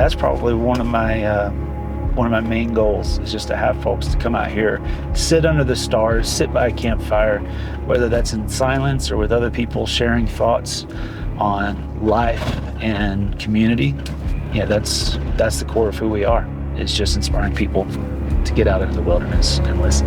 that's probably one of my main goals, is just to have folks to come out here, sit under the stars, sit by a campfire, whether that's in silence or with other people sharing thoughts on life and community. Yeah, that's the core of who we are. It's just inspiring people to get out into the wilderness and listen.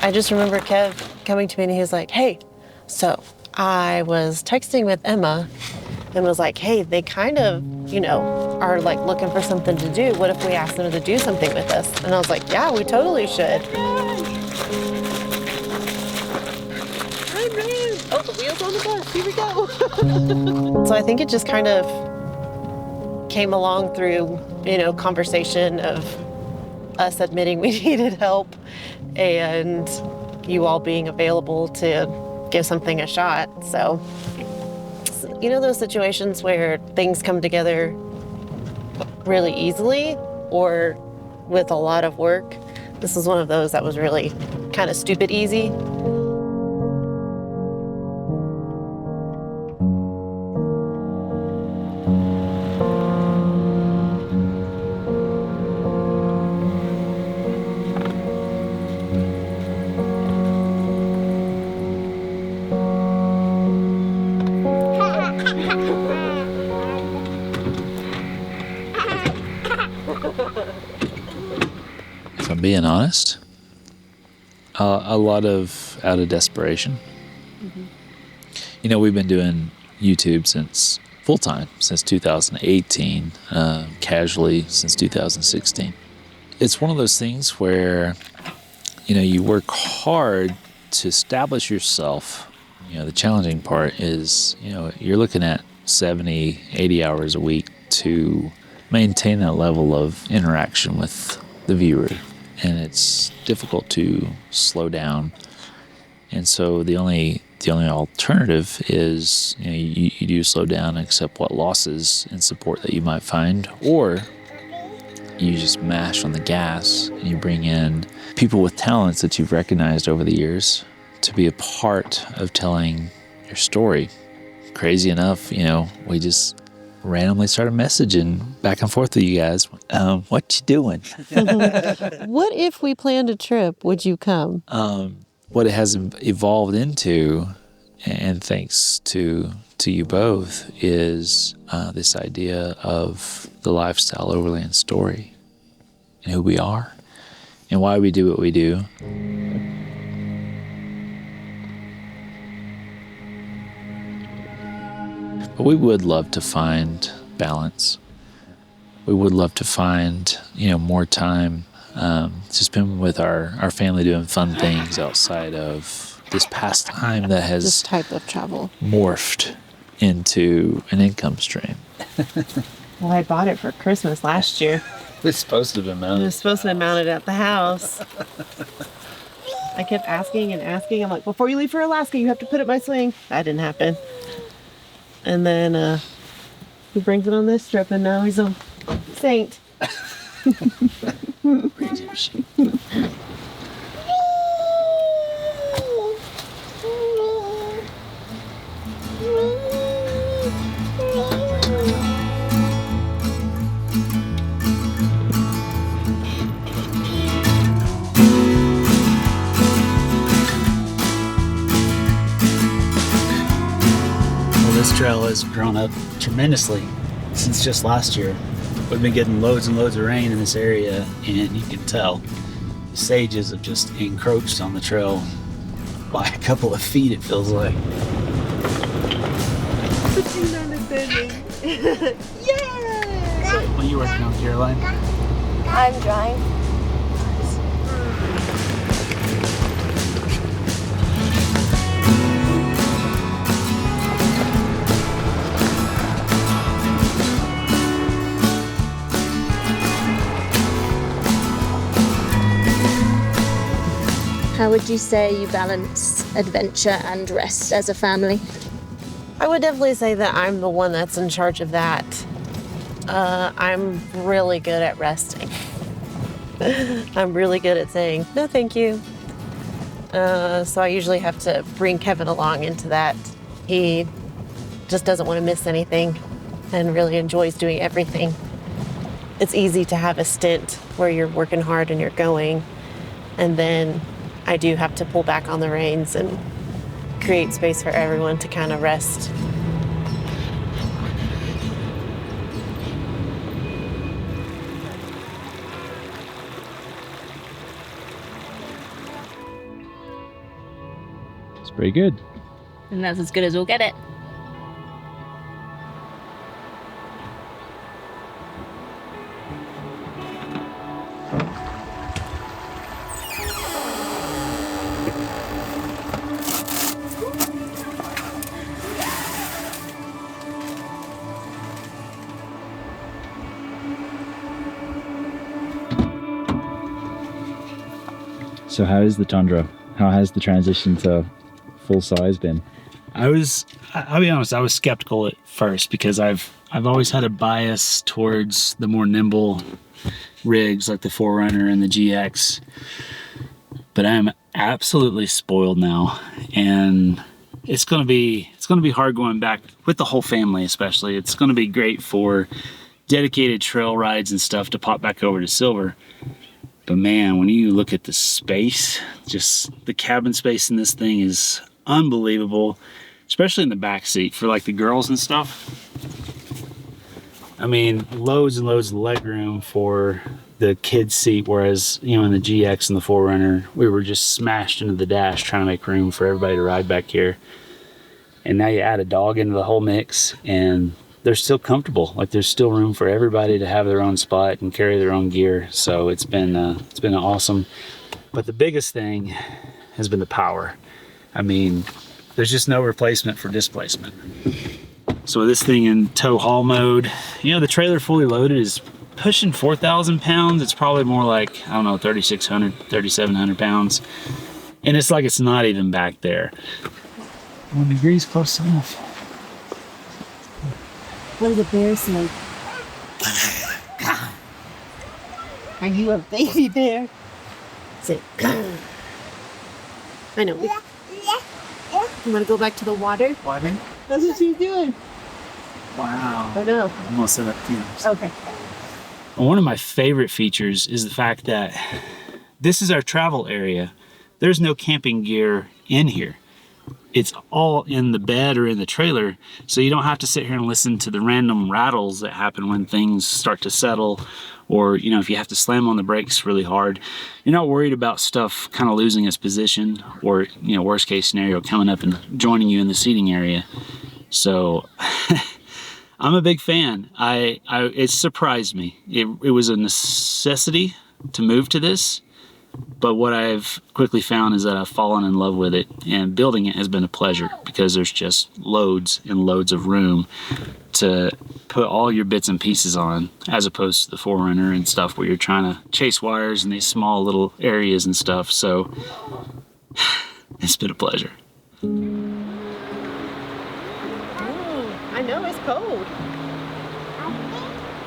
I just remember Kev coming to me and he was like, hey, so I was texting with Emma and was like, hey, they kind of, are like looking for something to do. What if we asked them to do something with us? And I was like, yeah, we totally should. Oh, the wheel's on the bus, here we go. So I think it just kind of came along through, conversation of us admitting we needed help and you all being available to give something a shot. So, those situations where things come together really easily or with a lot of work. This is one of those that was really kind of stupid easy. If I'm being honest, a lot of out of desperation. Mm-hmm. We've been doing YouTube since full-time since 2018, casually since 2016. It's one of those things where, you work hard to establish yourself. The challenging part is, you're looking at 70, 80 hours a week to maintain that level of interaction with the viewer. And it's difficult to slow down. And so the only alternative is, you do slow down and accept what losses and support that you might find, or you just mash on the gas and you bring in people with talents that you've recognized over the years to be a part of telling your story. Crazy enough, we just randomly started messaging back and forth with you guys. What you doing? What if we planned a trip? Would you come? What it has evolved into, and thanks to you both, is this idea of the Lifestyle Overland Story and who we are and why we do what we do. But we would love to find balance. We would love to find, more time to spend with our family doing fun things outside of this pastime that has this type of travel morphed into an income stream. Well, I bought it for Christmas last year. It's supposed to have been mounted. It was supposed to be mounted at the house. I kept asking and asking. I'm like, before you leave for Alaska, you have to put it in my swing. That didn't happen. And then he brings it on this trip, and now he's a saint. Redemption. This trail has grown up tremendously since just last year. We've been getting loads and loads of rain in this area, and you can tell the sages have just encroached on the trail by a couple of feet, it feels like. But you know the What are you working on, Caroline? I'm drawing. How would you say you balance adventure and rest as a family? I would definitely say that I'm the one that's in charge of that. I'm really good at resting. I'm really good at saying, no, thank you. So I usually have to bring Kevin along into that. He just doesn't want to miss anything and really enjoys doing everything. It's easy to have a stint where you're working hard and you're going, and then I do have to pull back on the reins and create space for everyone to kind of rest. It's pretty good. And that's as good as we'll get it. So how is the Tundra? How has the transition to full size been? I'll be honest, I was skeptical at first because I've always had a bias towards the more nimble rigs like the 4Runner and the GX. But I am absolutely spoiled now, and it's going to be hard going back with the whole family, especially. It's going to be great for dedicated trail rides and stuff to pop back over to Silver. But man, when you look at the space, just the cabin space in this thing is unbelievable, especially in the back seat for like the girls and stuff. I mean, loads and loads of leg room for the kids seat, whereas, you know, in the GX and the 4Runner, we were just smashed into the dash trying to make room for everybody to ride back here. And now you add a dog into the whole mix and they're still comfortable. Like there's still room for everybody to have their own spot and carry their own gear. So it's been awesome. But the biggest thing has been the power. I mean, there's just no replacement for displacement. So with this thing in tow haul mode, you know, the trailer fully loaded is pushing 4,000 pounds. It's probably more like, I don't know, 3,600, 3,700 pounds. And it's like it's not even back there. 1 degree's close enough. What does a bear say? Are you a baby bear? Say, I know. You want to go back to the water? Water? That's what she's doing. Wow. I know. Almost set up fumes. Okay. One of my favorite features is the fact that this is our travel area. There's no camping gear in here. It's all in the bed or in the trailer, so you don't have to sit here and listen to the random rattles that happen when things start to settle, or, you know, if you have to slam on the brakes really hard. You're not worried about stuff kind of losing its position, or, you know, worst case scenario, coming up and joining you in the seating area. So I'm a big fan. It surprised me. It was a necessity to move to this. But what I've quickly found is that I've fallen in love with it, and building it has been a pleasure because there's just loads and loads of room to put all your bits and pieces on, as opposed to the 4Runner and stuff where you're trying to chase wires in these small little areas and stuff. So it's been a pleasure. I know, it's cold.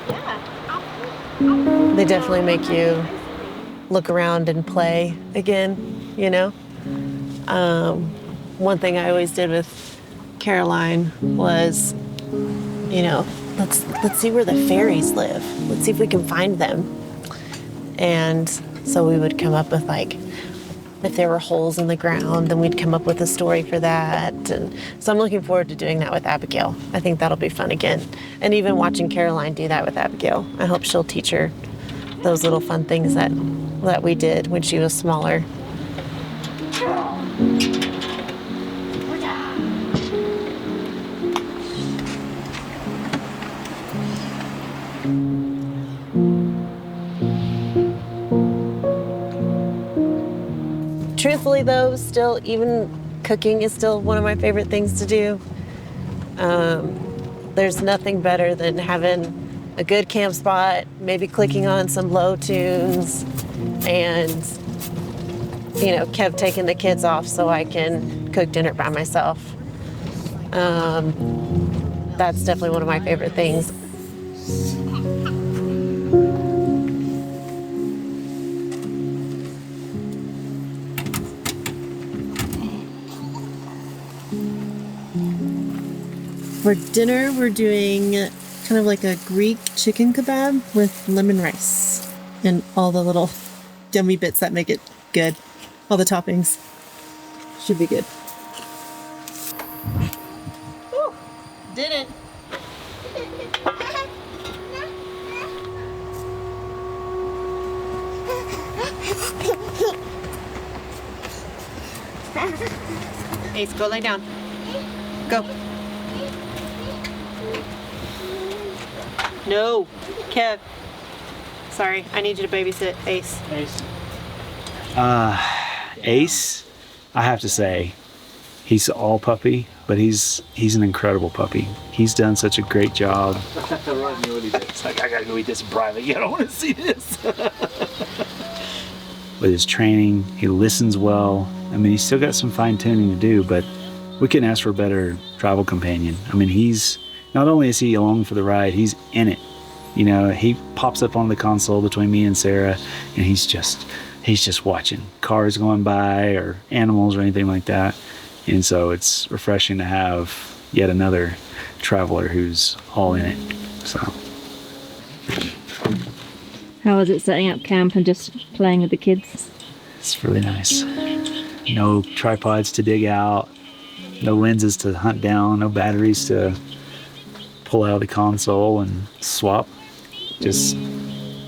Yeah. They definitely make you look around and play again, you know? One thing I always did with Caroline was, you know, let's see where the fairies live. Let's see if we can find them. And so we would come up with, like, if there were holes in the ground, then we'd come up with a story for that. And so I'm looking forward to doing that with Abigail. I think that'll be fun again. And even watching Caroline do that with Abigail. I hope she'll teach her those little fun things that we did when she was smaller. Truthfully though, still, even cooking is still one of my favorite things to do. There's nothing better than having a good camp spot, maybe clicking on some low tunes and Kev taking the kids off so I can cook dinner by myself. That's definitely one of my favorite things. For dinner, we're doing kind of like a Greek chicken kebab with lemon rice and all the little yummy bits that make it good. All the toppings. Should be good. Whew, did it. Ace, go lay down. Go. No, Kev. Sorry, I need you to babysit Ace. Ace, I have to say, he's all puppy, but he's an incredible puppy. He's done such a great job. It's like, I gotta go eat this in private. You don't want to see this. With his training, he listens well. I mean, he's still got some fine tuning to do, but we couldn't ask for a better travel companion. I mean, he's not only is he along for the ride, he's in it. He pops up on the console between me and Sarah, and he's just watching cars going by or animals or anything like that. And so it's refreshing to have yet another traveler who's all in it. So. How is it setting up camp and just playing with the kids? It's really nice. No tripods to dig out, no lenses to hunt down, no batteries to pull out of the console and swap. Just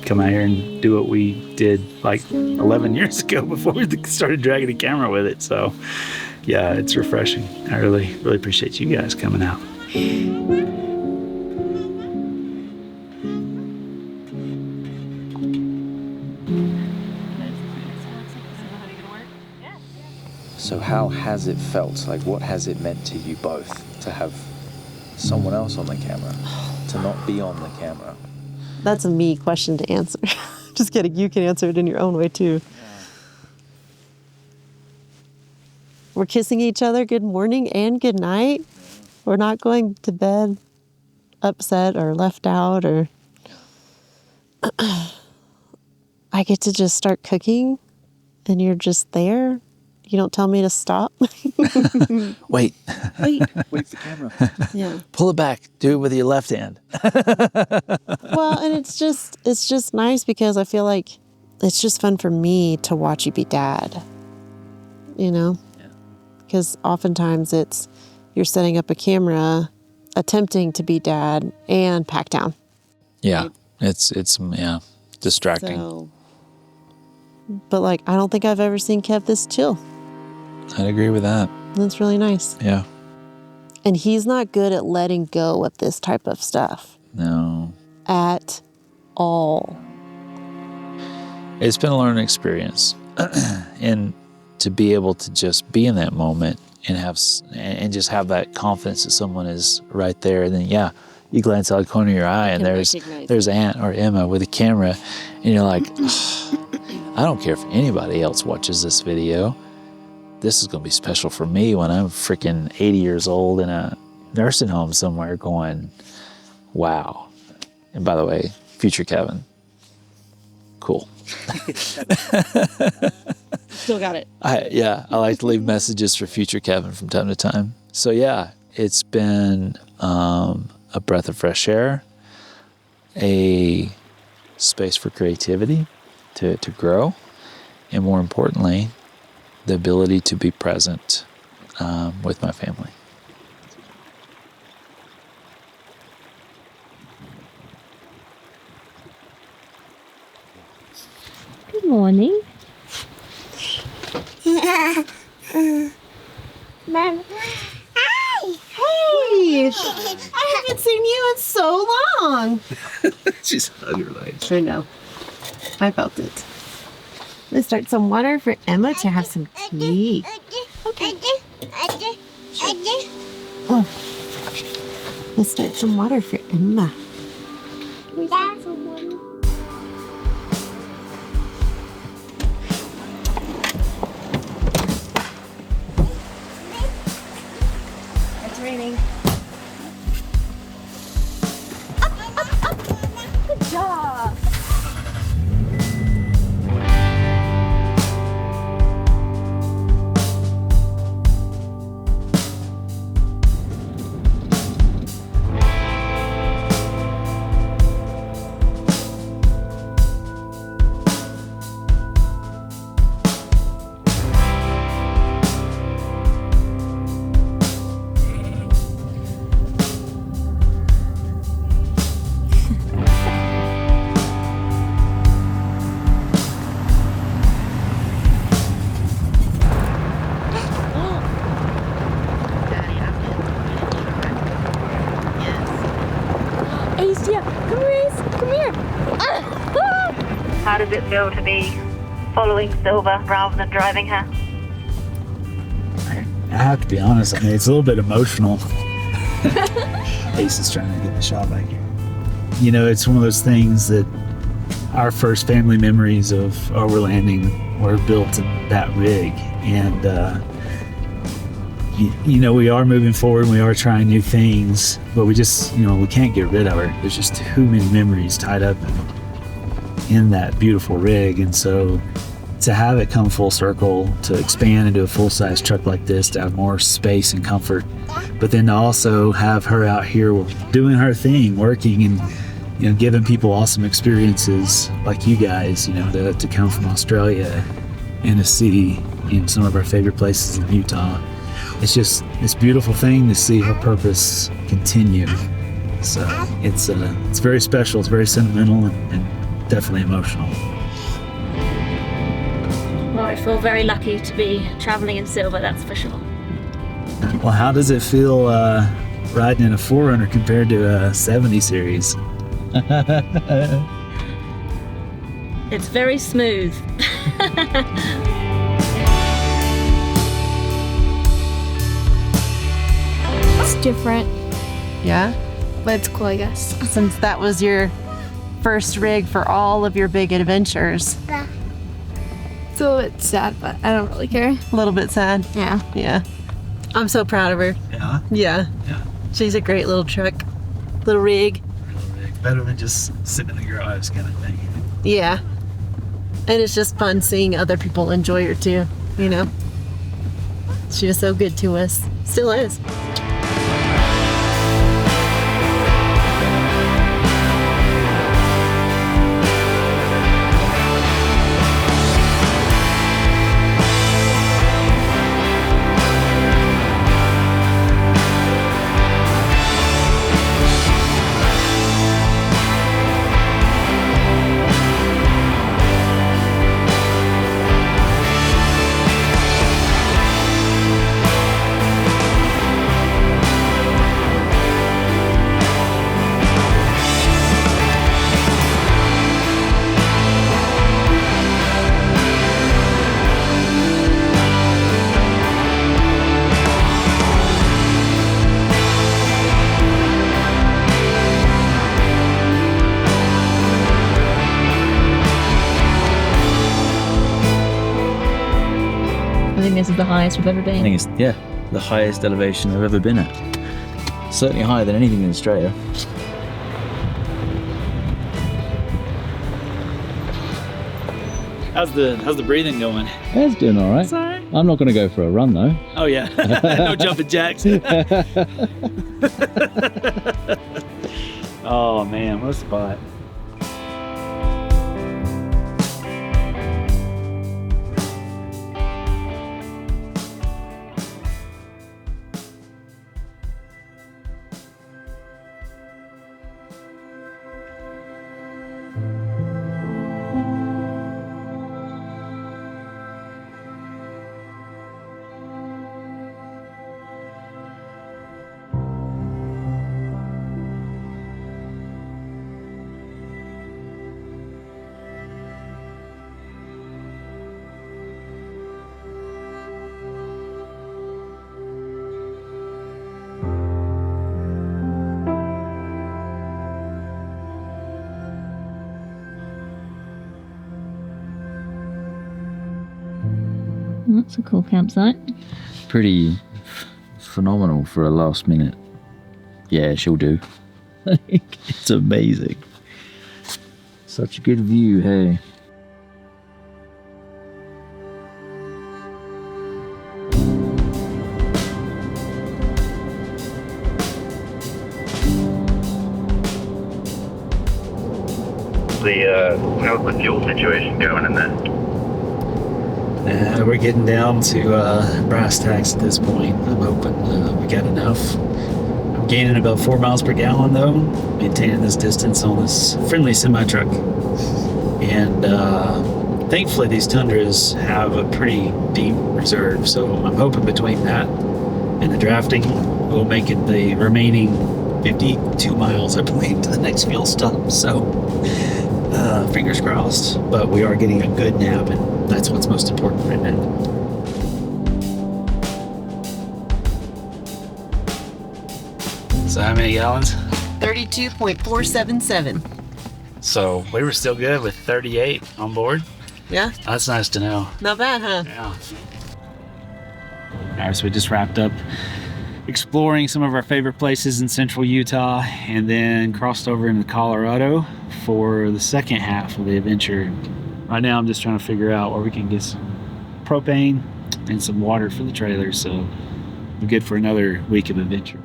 come out here and do what we did like 11 years ago before we started dragging the camera with it. So yeah, it's refreshing. I really, really appreciate you guys coming out. So how has it felt? Like, what has it meant to you both to have someone else on the camera, to not be on the camera? That's a me question to answer. Just kidding. You can answer it in your own way too. Yeah. We're kissing each other good morning and good night. We're not going to bed upset or left out or I get to just start cooking and you're just there. You don't tell me to stop. Wait. Wait for camera. Yeah. Pull it back. Do it with your left hand. Well, and it's just nice because I feel like it's just fun for me to watch you be dad. Yeah. Because oftentimes you're setting up a camera, attempting to be dad and pack down. Yeah. Right? It's distracting. So, but like, I don't think I've ever seen Kev this chill. I'd agree with that. That's really nice. Yeah. And he's not good at letting go of this type of stuff. No. At all. It's been a learning experience. And to be able to just be in that moment and just have that confidence that someone is right there. And then, you glance out the corner of your eye and there's Aunt or Emma with a camera. And you're like, I don't care if anybody else watches this video. This is going to be special for me when I'm freaking 80 years old in a nursing home somewhere going, wow. And by the way, future Kevin, cool. Still got it. I like to leave messages for future Kevin from time to time. So yeah, it's been a breath of fresh air, a space for creativity to grow, and more importantly, the ability to be present with my family. Good morning. Mom. Hey! I haven't seen you in so long. She's hugging her legs. I know. I felt it. Let's start some water for Emma to have some tea. Okay. Oh. Let's start some water for Emma. How does it feel to be following Silver rather than driving her? I have to be honest, I mean, it's a little bit emotional. Ace is trying to get the shot back here. You know, it's one of those things that our first family memories of overlanding were built in that rig. And, you know, we are moving forward, we are trying new things, but we just, you know, we can't get rid of her. There's just too many memories tied up in that beautiful rig. And so to have it come full circle, to expand into a full-size truck like this, to have more space and comfort, but then to also have her out here doing her thing, working and, you know, giving people awesome experiences like you guys, you know, to come from Australia and to see, you know, some of our favorite places in Utah. It's just this beautiful thing to see her purpose continue. So it's very special, it's very sentimental, and definitely emotional. Well, I feel very lucky to be traveling in Silver, that's for sure. Well, how does it feel riding in a 4Runner compared to a 70 series? It's very smooth. It's different, Yeah? but it's cool, I guess. Since that was your first rig for all of your big adventures. It's a little bit sad, but I don't really care. A little bit sad. Yeah. Yeah. I'm so proud of her. Yeah. Yeah. Yeah. She's a great little truck. Little rig. Better than just sitting in the garage kind of thing. Yeah. And it's just fun seeing other people enjoy her too, you know? She was so good to us. Still is. I think this is the highest we've ever I been. think it's, yeah, the highest elevation I've ever been at. Certainly higher than anything in Australia. How's the breathing going? It's doing all right. Sorry. I'm not going to go for a run though. Oh yeah. No jumping jacks. Oh man, what a spot. That's a cool campsite. Pretty phenomenal for a last minute. Yeah, she'll do. It's amazing. Such a good view, hey. How's the fuel situation going in there? We're getting down to brass tacks at this point. I'm hoping we got enough. I'm gaining about 4 miles per gallon though, maintaining this distance on this friendly semi-truck. And thankfully these Tundras have a pretty deep reserve, so I'm hoping between that and the drafting, we'll make it the remaining 52 miles, I believe, to the next fuel stop. So Fingers crossed, but we are getting a good nap, and that's what's most important right now. So how many gallons? 32.477. So we were still good with 38 on board. Yeah, That's nice to know. not bad, huh? Yeah. All right, so we just wrapped up exploring some of our favorite places in central Utah and then crossed over into Colorado for the second half of the adventure. Right now I'm just trying to figure out where we can get some propane and some water for the trailer, so we're good for another week of adventure.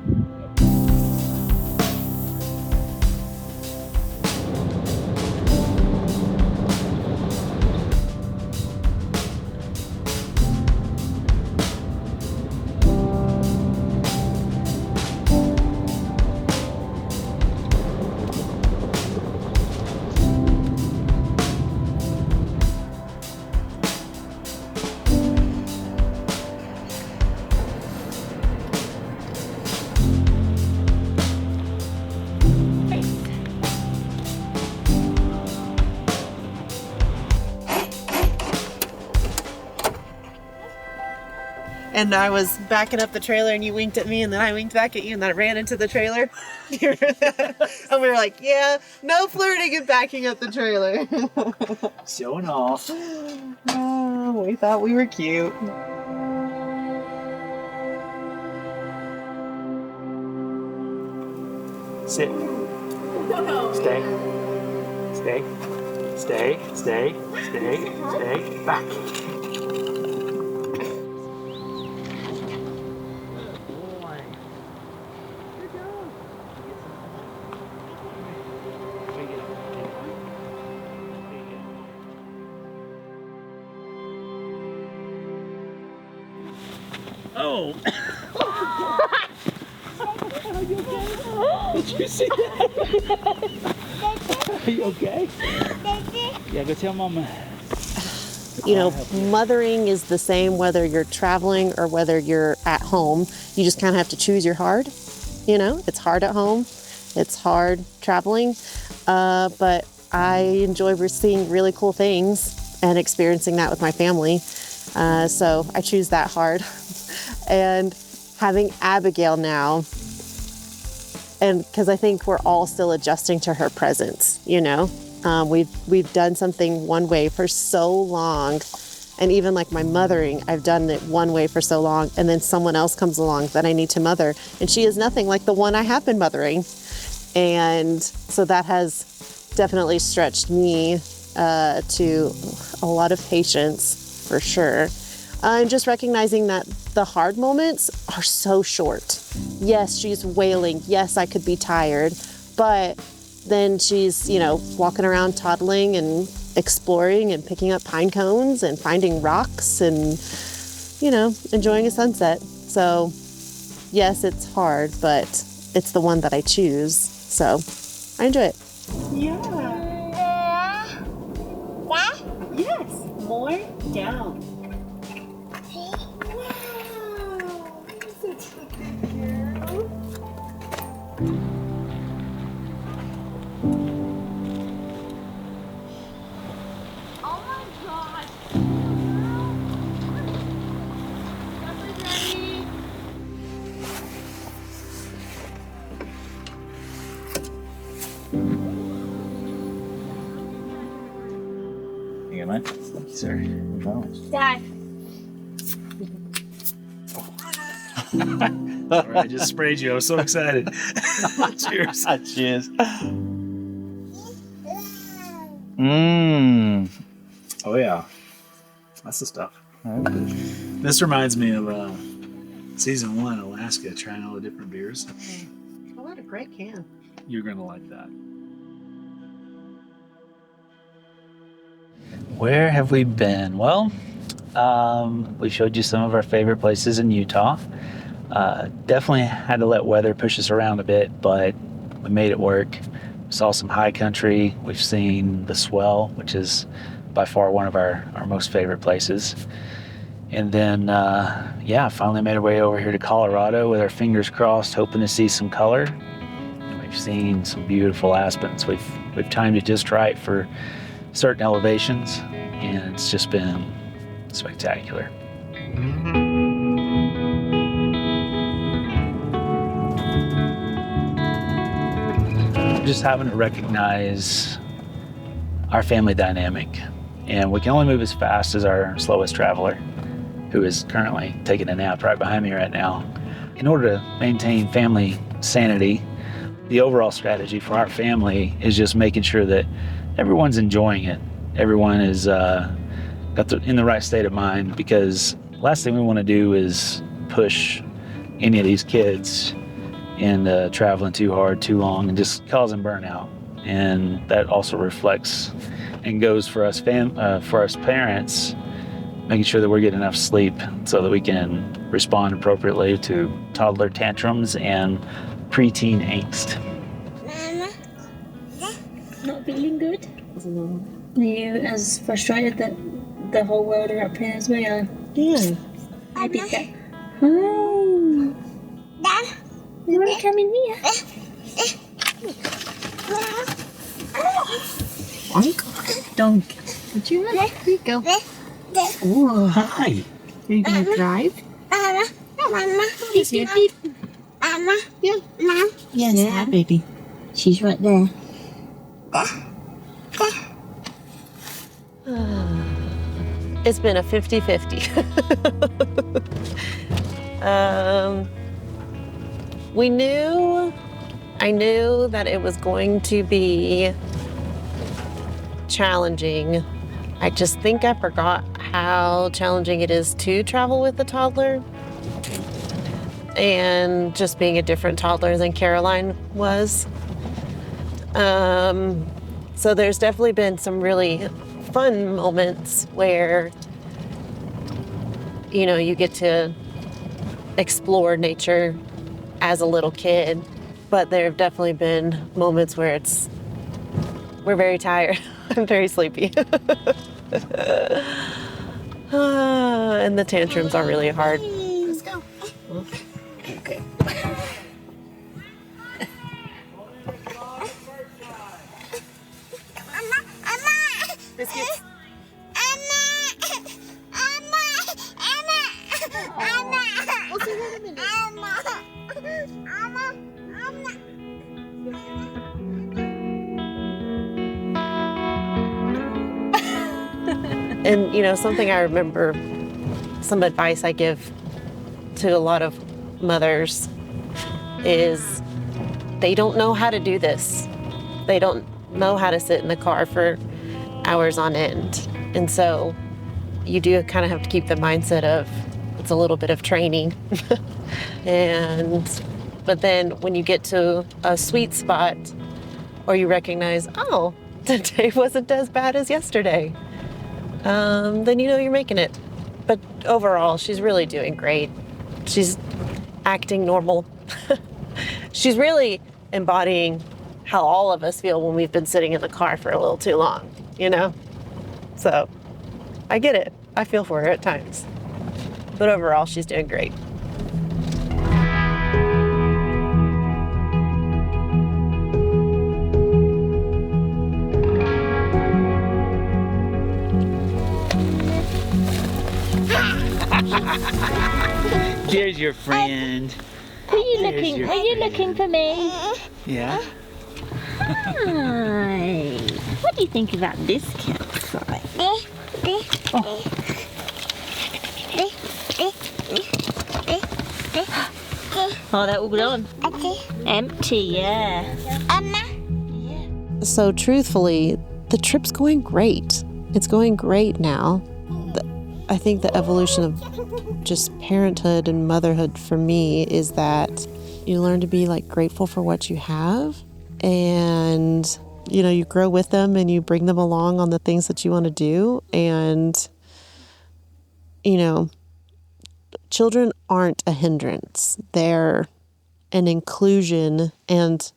And I was backing up the trailer and you winked at me and then I winked back at you and then I ran into the trailer. You remember that? And we were like, yeah, no flirting and backing up the trailer. Showing off. Oh, we thought we were cute. Sit. Stay. Stay. Stay. Stay. Stay. Stay. Back. Oh! Did you see that? Are you okay? Yeah, go tell Mama. You know, mothering is the same whether you're traveling or whether you're at home. You just kind of have to choose your hard. You know, it's hard at home. It's hard traveling. But I enjoy seeing really cool things and experiencing that with my family. So I choose that hard. And having Abigail now, and because I think we're all still adjusting to her presence, you know, we've done something one way for so long, and even like my mothering, I've done it one way for so long, and then someone else comes along that I need to mother, and she is nothing like the one I have been mothering, and so that has definitely stretched me to a lot of patience for sure. And just recognizing that the hard moments are so short. Yes, she's wailing. Yes, I could be tired. But then she's, you know, walking around toddling and exploring and picking up pine cones and finding rocks and, you know, enjoying a sunset. So, yes, it's hard, but it's the one that I choose. So, I enjoy it. Yeah. Yes. More down. You good, man? Sorry. Dad. All right, I just sprayed you. I was so excited. Cheers. Cheers. Oh yeah, that's the stuff. This reminds me of season 1, Alaska, trying all the different beers. Oh, what a great can. You're gonna like that. Where have we been? Well, we showed you some of our favorite places in Utah. Definitely had to let weather push us around a bit, but we made it work. Saw some high country. We've seen the Swell, which is by far one of our most favorite places. And then, finally made our way over here to Colorado with our fingers crossed, hoping to see some color. And we've seen some beautiful aspens. We've We've timed it just right for certain elevations, and it's just been spectacular. Just having to recognize our family dynamic, and we can only move as fast as our slowest traveler, who is currently taking a nap right behind me right now. In order to maintain family sanity, the overall strategy for our family is just making sure that everyone's enjoying it. Everyone is in the right state of mind, because last thing we want to do is push any of these kids into traveling too hard, too long, and just causing burnout. And that also reflects and goes for us parents, making sure that we're getting enough sleep so that we can respond appropriately to toddler tantrums and preteen angst. Not feeling good? Are you as frustrated that the whole world are up here as we are? Yeah. I did that. Hi. You want to come in here? Donk. Would you like? Here you go. Oh, hi. Are you going to drive? Beep, beep, beep. Yes, Yeah. hi, baby. She's right there. It's been a 50-50. I knew that it was going to be challenging. I just think I forgot how challenging it is to travel with a toddler. And just being a different toddler than Caroline was. So there's definitely been some really fun moments where, you know, you get to explore nature as a little kid. But there have definitely been moments where we're very tired. I'm very sleepy. And the tantrums are really hard. Let's go. Okay. Biscuits. We'll see you in a minute. And, you know, something I remember, some advice I give to a lot of mothers is they don't know how to do this. They don't know how to sit in the car for hours on end. And so you do kind of have to keep the mindset of it's a little bit of training. But then when you get to a sweet spot, or you recognize, oh, today wasn't as bad as yesterday, then you know you're making it. But overall, she's really doing great. She's acting normal. She's really embodying how all of us feel when we've been sitting in the car for a little too long, you know? So I get it. I feel for her at times. But overall, she's doing great. There's your friend. Are you looking for me? Yeah. Hi. What do you think about this campsite? Oh, that will be on. Empty, yeah. So truthfully, the trip's going great. It's going great now. I think the evolution of just parenthood and motherhood for me is that you learn to be like grateful for what you have, and you know, you grow with them and you bring them along on the things that you want to do. And you know, children aren't a hindrance. They're an inclusion and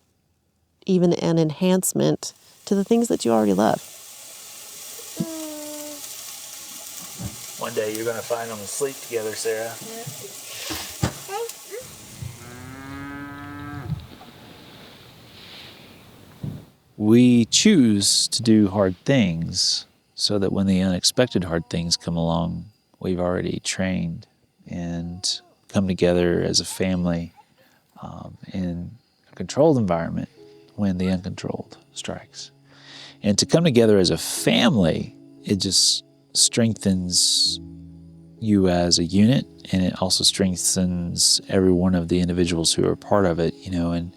even an enhancement to the things that you already love. One day you're going to find them asleep together, Sarah. we choose to do hard things so that when the unexpected hard things come along, we've already trained and come together as a family in a controlled environment when the uncontrolled strikes. And to come together as a family, it just strengthens you as a unit, and it also strengthens every one of the individuals who are part of it, you know. And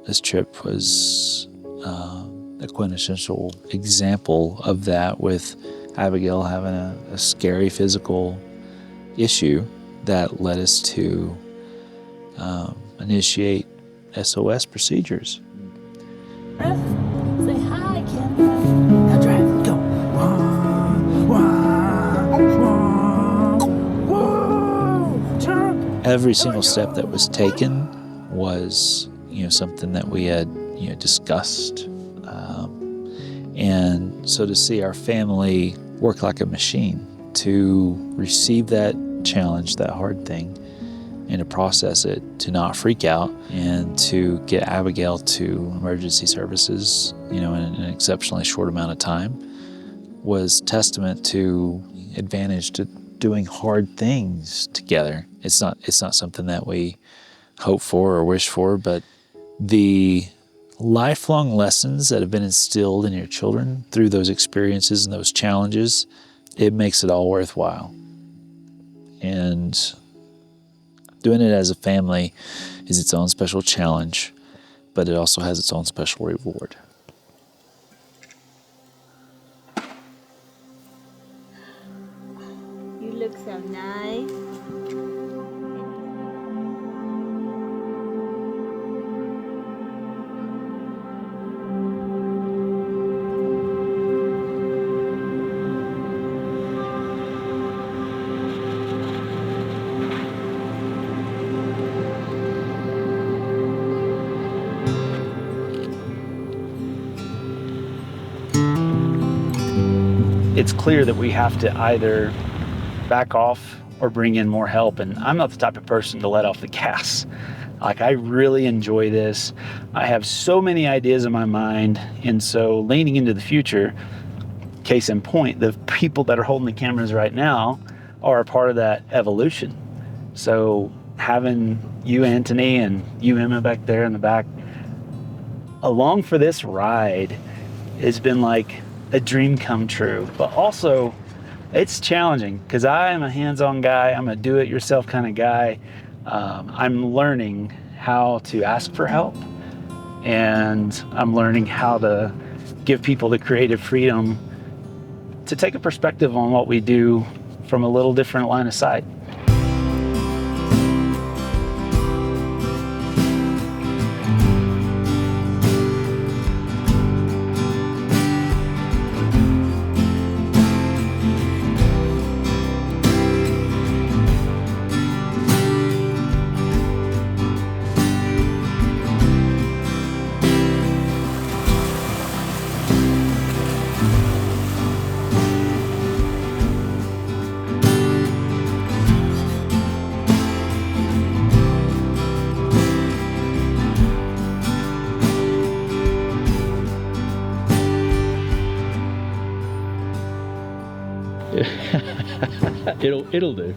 this trip was a quintessential example of that, with Abigail having a scary physical issue that led us to initiate SOS procedures. Say hi, Kim. Now drive. Go. Every single step that was taken was, you know, something that we had, you know, discussed. And so to see our family work like a machine to receive that challenge, that hard thing, and to process it, to not freak out, and to get Abigail to emergency services, you know, in an exceptionally short amount of time, was testament to advantage to doing hard things together. It's not something that we hope for or wish for, but the lifelong lessons that have been instilled in your children through those experiences and those challenges, it makes it all worthwhile. And doing it as a family is its own special challenge, but it also has its own special reward. You look so nice. It's clear that we have to either back off or bring in more help. And I'm not the type of person to let off the gas. Like, I really enjoy this. I have so many ideas in my mind. And so leaning into the future, case in point, the people that are holding the cameras right now are a part of that evolution. So having you, Antony, and you, Emma, back there in the back, along for this ride has been like a dream come true. But also, it's challenging because I am a hands-on guy. I'm a do-it-yourself kind of guy. I'm learning how to ask for help, and I'm learning how to give people the creative freedom to take a perspective on what we do from a little different line of sight. It'll do.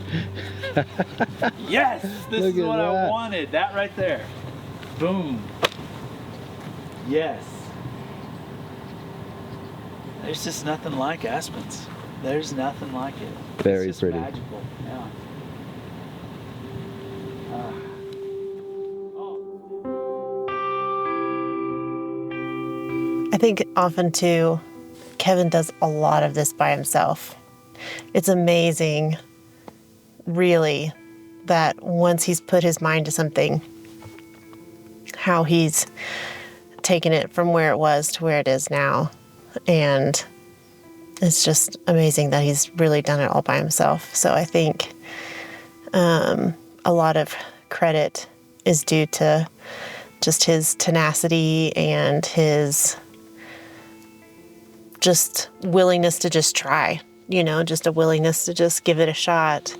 Yes, this Look is at what that. I wanted. That right there. Boom. Yes. There's just nothing like aspens. There's nothing like it. Very it's just pretty. Magical. Yeah. I think often too, Kevin does a lot of this by himself. It's amazing, really, that once he's put his mind to something, how he's taken it from where it was to where it is now. And it's just amazing that he's really done it all by himself. So I think a lot of credit is due to just his tenacity and his just willingness to just try, you know, just a willingness to just give it a shot.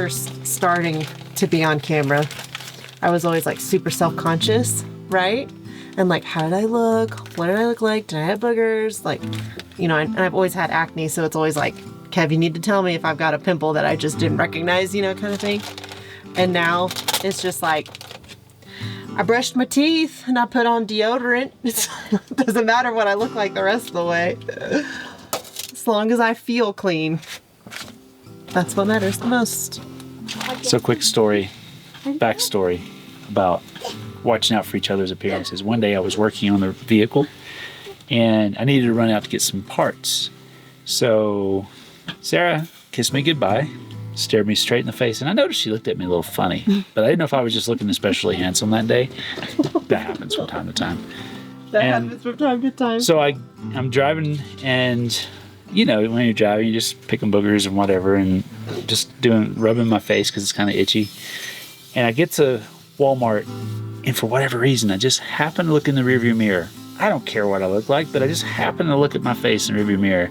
first starting to be on camera, I was always like super self-conscious, right? And like, how did I look? What did I look like? Did I have boogers? Like, you know, and I've always had acne, so it's always like, Kev, you need to tell me if I've got a pimple that I just didn't recognize, you know, kind of thing. And now it's just like, I brushed my teeth and I put on deodorant. It doesn't matter what I look like the rest of the way. As long as I feel clean. That's what matters the most. So quick backstory about watching out for each other's appearances. One day I was working on the vehicle and I needed to run out to get some parts. So Sarah kissed me goodbye, stared me straight in the face, and I noticed she looked at me a little funny, but I didn't know if I was just looking especially handsome that day. That happens from time to time. Happens from time to time. So I'm driving, and you know, when you're driving, you're just picking boogers and whatever, and just rubbing my face because it's kind of itchy. And I get to Walmart, and for whatever reason, I just happen to look in the rearview mirror. I don't care what I look like, but I just happened to look at my face in the rearview mirror,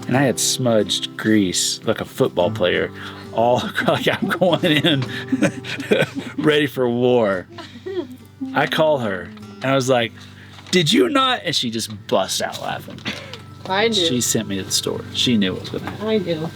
and I had smudged grease like a football player, all like I'm going in ready for war. I call her, and I was like, "Did you not?" And she just bust out laughing. I knew. She sent me to the store. She knew what was going to happen. I knew.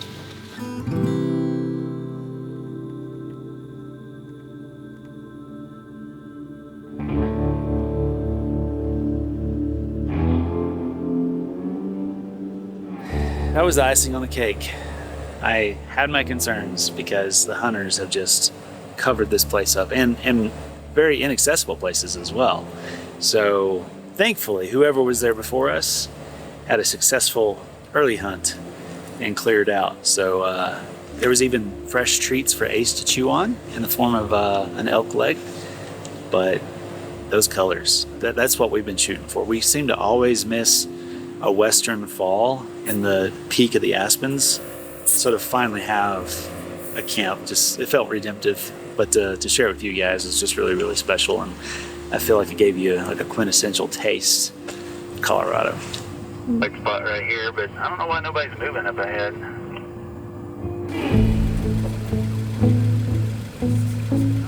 That was the icing on the cake. I had my concerns because the hunters have just covered this place up and very inaccessible places as well. So thankfully, whoever was there before us had a successful early hunt and cleared out. So there was even fresh treats for Ace to chew on in the form of an elk leg. But those colors, that's what we've been shooting for. We seem to always miss a western fall in the peak of the aspens. So to finally have a camp, it felt redemptive. But to share it with you guys is just really, really special. And I feel like it gave you like a quintessential taste of Colorado. Big spot right here, but I don't know why nobody's moving up ahead.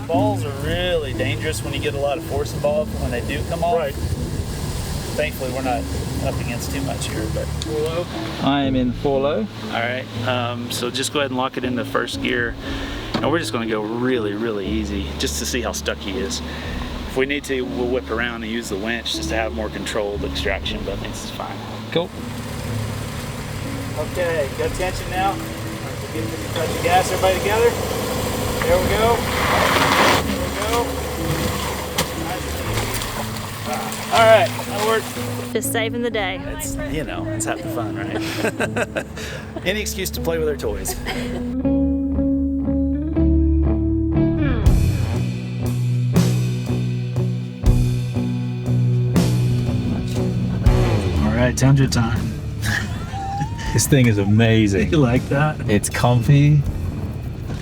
Balls are really dangerous when you get a lot of force involved when they do come off. Right. Thankfully, we're not up against too much here, but 4-low. I am in 4-low. All right, so just go ahead and lock it into first gear. And we're just gonna go really, really easy just to see how stuck he is. If we need to, we'll whip around and use the winch just to have more controlled extraction, but I think this is fine. Cool. Okay, got tension now. Touch the gas, everybody together. There we go. There we go. All right, that worked. Just saving the day. It's, you know, it's half the fun, right? Any excuse to play with our toys. All right, Tundra time. This thing is amazing. You like that? It's comfy.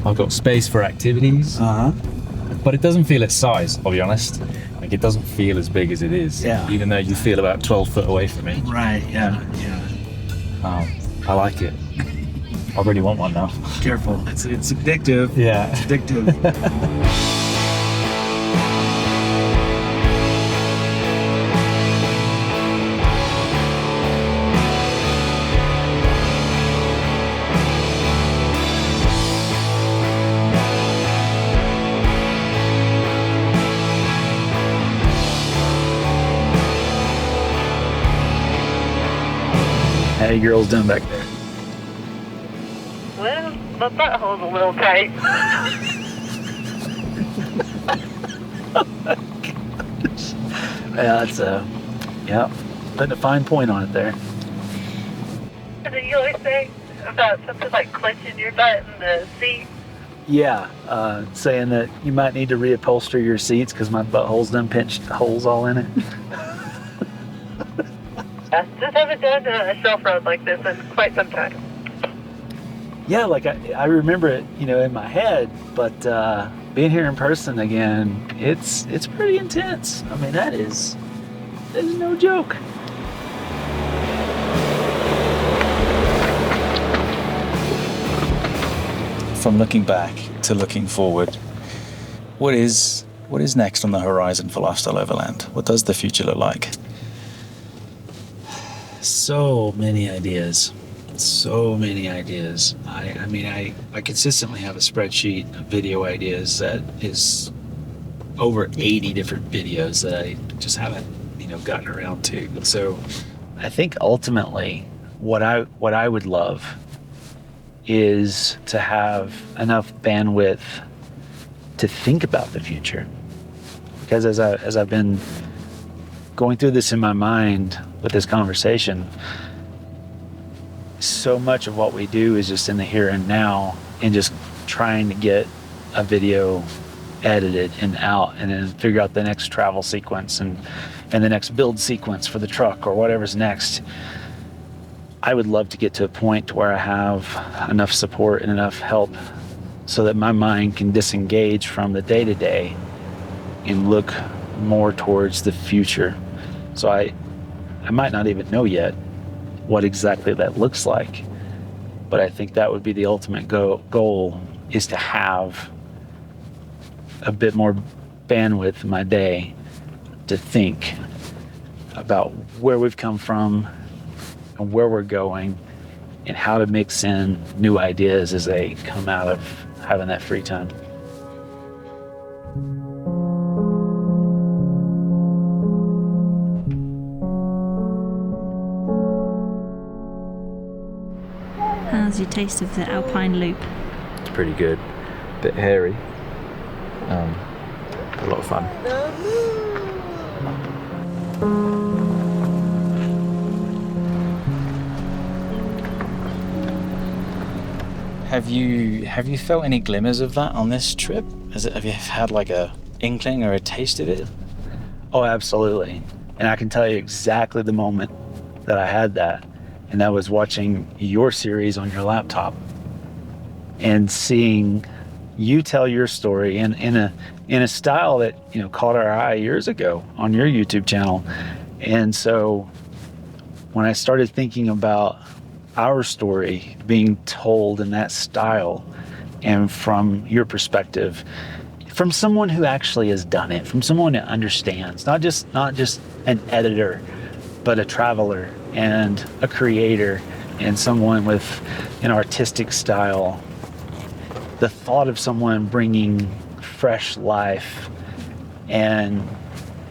I've got space for activities. But it doesn't feel its size, I'll be honest. Like, it doesn't feel as big as it is. Yeah. Even though you feel about 12 foot away from it. Right, yeah. I like it. I really want one now. Careful, it's addictive. Yeah. It's addictive. How you girls doing back there? Well, my butthole's a little tight. Yeah, that's putting a fine point on it there. What did you always say about something like clenching your butt in the seat? Yeah, saying that you might need to reupholster your seats because my butthole's done pinched holes all in it. I just haven't done a shelf ride like this in quite some time. Yeah, like I remember it, you know, in my head, but being here in person again, it's pretty intense. I mean, that is no joke. from looking back to looking forward, what is next on the horizon for Lifestyle Overland? What does the future look like? So many ideas. I mean, I consistently have a spreadsheet of video ideas that is over 80 different videos that I just haven't, gotten around to. So I think ultimately what I would love is to have enough bandwidth to think about the future. Because as I've been going through this in my mind with this conversation, so much of what we do is just in the here and now and just trying to get a video edited and out and then figure out the next travel sequence and the next build sequence for the truck or whatever's next. I would love to get to a point where I have enough support and enough help so that my mind can disengage from the day-to-day and look more towards the future. So I might not even know yet what exactly that looks like, but I think that would be the ultimate goal is to have a bit more bandwidth in my day to think about where we've come from and where we're going and how to mix in new ideas as they come out of having that free time. How's your taste of the Alpine Loop? it's pretty good. Bit hairy. A lot of fun. Have you felt any glimmers of that on this trip? Have you had like a inkling or a taste of it? Oh, absolutely. And I can tell you exactly the moment that I had that. And that was watching your series on your laptop and seeing you tell your story in a style that, you know, caught our eye years ago on your YouTube channel. And so when I started thinking about our story being told in that style and from your perspective, from someone who actually has done it, from someone that understands, not just an editor, but a traveler and a creator and someone with an artistic style. The thought of someone bringing fresh life and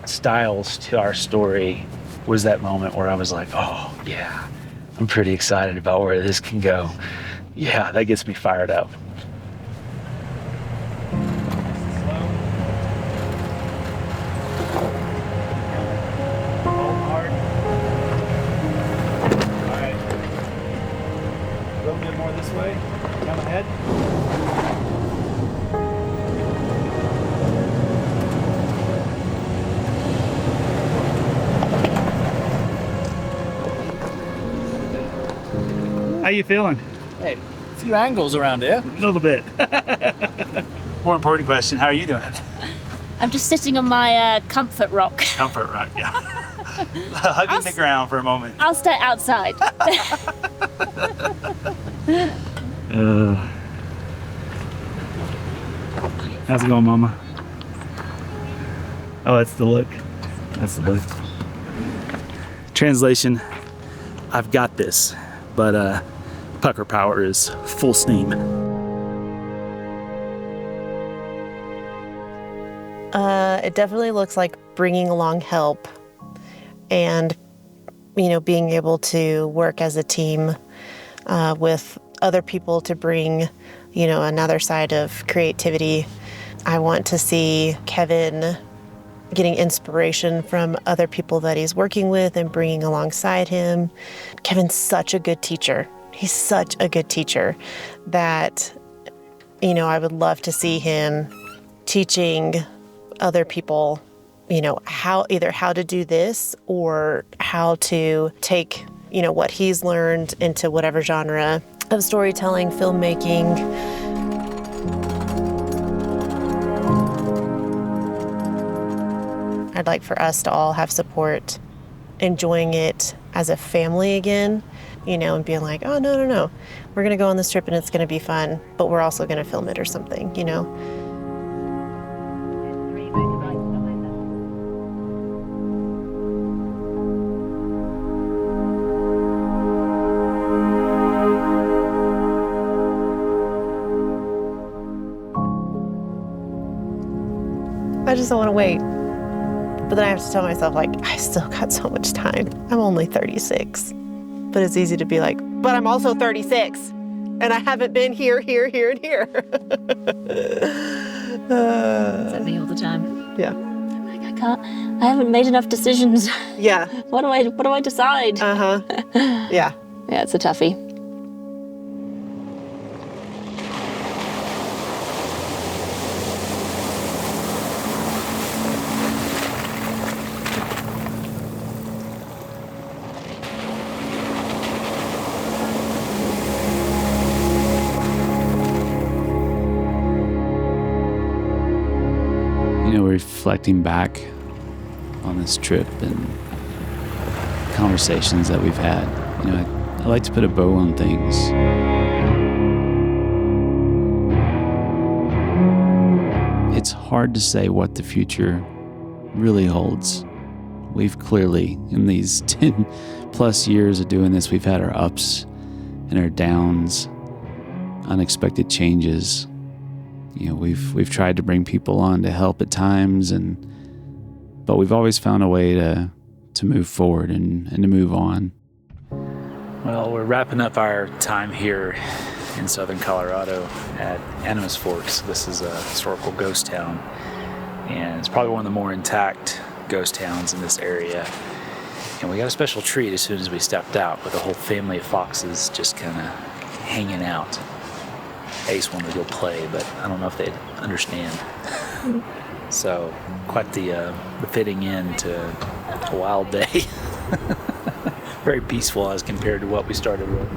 styles to our story was that moment where I was like, oh yeah, I'm pretty excited about where this can go. Yeah, that gets me fired up. How you feeling? Hey, a few angles around here. A little bit. More important question, how are you doing? I'm just sitting on my comfort rock. Comfort rock, yeah. Hugging the ground for a moment. I'll stay outside. How's it going, Mama? Oh, that's the look. That's the look. Translation, I've got this, but pucker power is full steam. It definitely looks like bringing along help and, you know, being able to work as a team with other people to bring, you know, another side of creativity. I want to see Kevin getting inspiration from other people that he's working with and bringing alongside him. Kevin's such a good teacher. He's such a good teacher that, you know, I would love to see him teaching other people, you know, how to do this or how to take, you know, what he's learned into whatever genre of storytelling, filmmaking. I'd like for us to all have support, enjoying it, as a family again, you know, and being like, oh, no, we're going to go on this trip and it's going to be fun, but we're also going to film it or something, you know? I just don't want to wait. But then I have to tell myself, like, I still got so much time. I'm only 36. But it's easy to be like, but I'm also 36. And I haven't been here, and here. That's me all the time. Yeah. I'm like, I haven't made enough decisions. Yeah. What do I decide? Uh-huh. Yeah. Yeah, it's a toughie. Reflecting back on this trip and conversations that we've had, you know, I like to put a bow on things. It's hard to say what the future really holds. We've clearly, in these 10 plus years of doing this, we've had our ups and our downs, unexpected changes. You know, we've tried to bring people on to help at times, but we've always found a way to move forward and to move on. Well, we're wrapping up our time here in southern Colorado at Animas Forks. This is a historical ghost town, and it's probably one of the more intact ghost towns in this area. And we got a special treat as soon as we stepped out, with a whole family of foxes just kind of hanging out. Ace wanted to go play, but I don't know if they'd understand. So, quite the fitting end to a wild day. Very peaceful as compared to what we started with.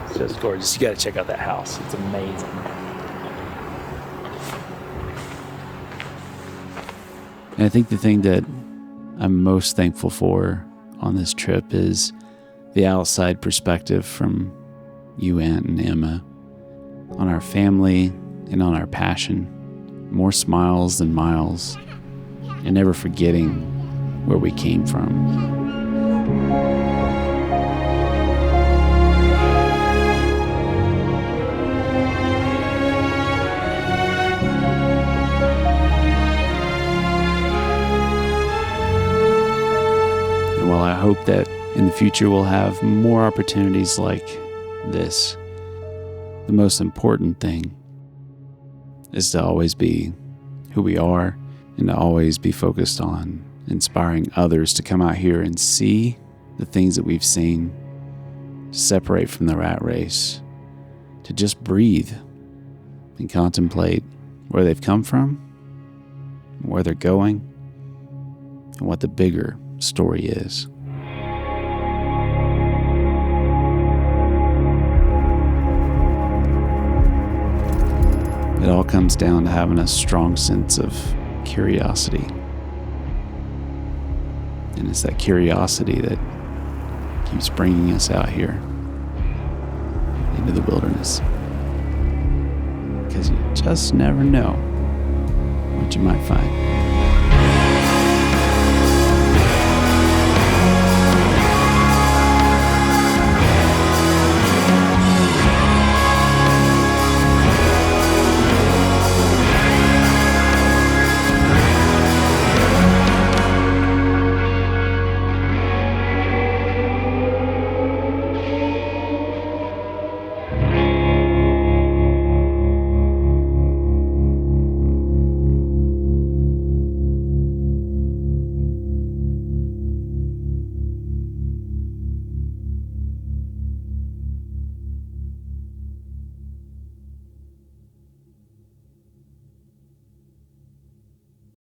It's just gorgeous. You got to check out that house. It's amazing. And I think the thing that I'm most thankful for on this trip is the outside perspective from you, Aunt and Emma, on our family and on our passion. More smiles than miles, and never forgetting where we came from. And while I hope that in the future we'll have more opportunities like this, the most important thing is to always be who we are and to always be focused on inspiring others to come out here and see the things that we've seen, to separate from the rat race, to just breathe and contemplate where they've come from, where they're going, and what the bigger story is. It all comes down to having a strong sense of curiosity. And it's that curiosity that keeps bringing us out here into the wilderness. Because you just never know what you might find.